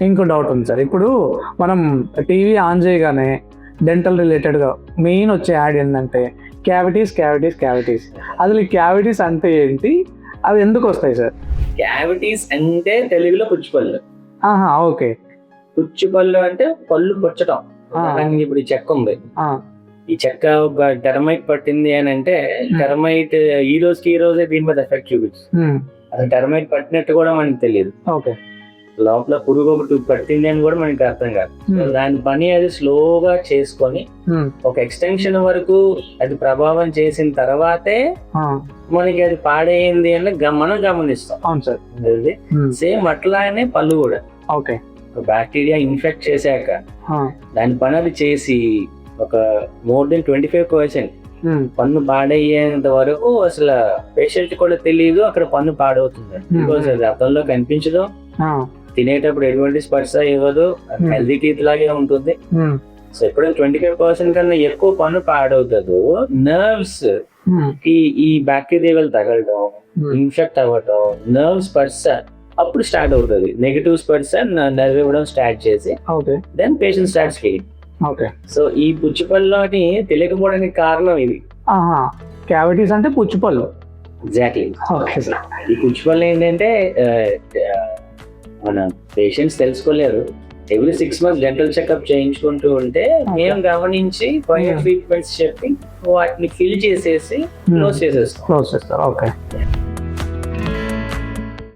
ఇంకో డౌట్ ఉంది సార్. ఇప్పుడు మనం టీవీ ఆన్ చేయగానే డెంటల్ రిలేటెడ్గా మెయిన్ వచ్చే యాడ్ ఏంటంటే క్యావిటీస్ క్యావిటీస్ క్యావిటీస్. అసలు ఈ క్యావిటీస్ అంటే ఏంటి, అవి ఎందుకు వస్తాయి సార్? క్యావిటీస్ అంటే తెలుగులో పుచ్చిపళ్ళు. ఆహా, ఓకే. పుచ్చిపళ్ళు అంటే పళ్ళు పుచ్చటం. ఇప్పుడు ఈ చెక్క ఉంది, ఈ చెక్క టెర్మైట్ పట్టింది అని అంటే టెర్మైట్ ఈ రోజే దీని మీద ఎఫెక్ట్ చూపిస్తుంది. అసలు టెర్మైట్ పట్టినట్టు కూడా మనకి తెలియదు. ఓకే. లోపల పురుగు ఒకటి పట్టింది అని కూడా మనకి అర్థం కాదు. దాని పని అది స్లోగా చేసుకొని ఒక ఎక్స్టెన్షన్ వరకు అది ప్రభావం చేసిన తర్వాతే మనకి అది పాడైంది అని మనం గమనిస్తాం. అవును సార్. సేమ్ అట్లానే పళ్ళు కూడా. ఓకే. బ్యాక్టీరియా ఇన్ఫెక్ట్ చేశాక దాని పని అది చేసి ఒక మోర్ దెన్ 25% పన్ను పాడయ్యేంత వరకు అసలు పేషెంట్ కూడా తెలియదు అక్కడ పన్ను పాడవుతుంది. బికాస్ అది అర్థంలో కనిపించదు, తినేటప్పుడు ఎటువంటి స్పర్శ ఇవ్వదు, హెల్దీ టీత్ లాగే ఉంటుంది. సో ఎప్పుడైనా 25% కన్నా ఎక్కువ పన్ను పాడవుతుందో నర్వ్స్ కి ఈ బ్యాక్టీరియా తగలడం, ఇన్ఫెక్ట్ అవ్వడం, నర్వ్ స్పర్శ అప్పుడు స్టార్ట్ అవుతుంది. నెగటివ్ స్పర్శ నర్వ్ ఇవ్వడం స్టార్ట్ చేసి then patient starts feeling. So ఈ పుచ్చిపళ్ళని తెలియకపోవడానికి కారణం ఇది. క్యావిటీస్ అంటే పుచ్చిపళ్ళు. ఎగ్జాక్ట్లీ. Okay sir. ఈ పుచ్చిపళ్ళు ఏంటంటే మన పేషెంట్స్ తెలుసుకోలేరు. ఎవ్రీ 6 months డెంటల్ చెకప్ చేయించుకుంటూ ఉంటే మేము గమనించి ట్రీట్మెంట్స్ చెప్పి వాటిని ఫిల్ చేసేసి క్లోజ్ చేసేస్తాం. ఓకే.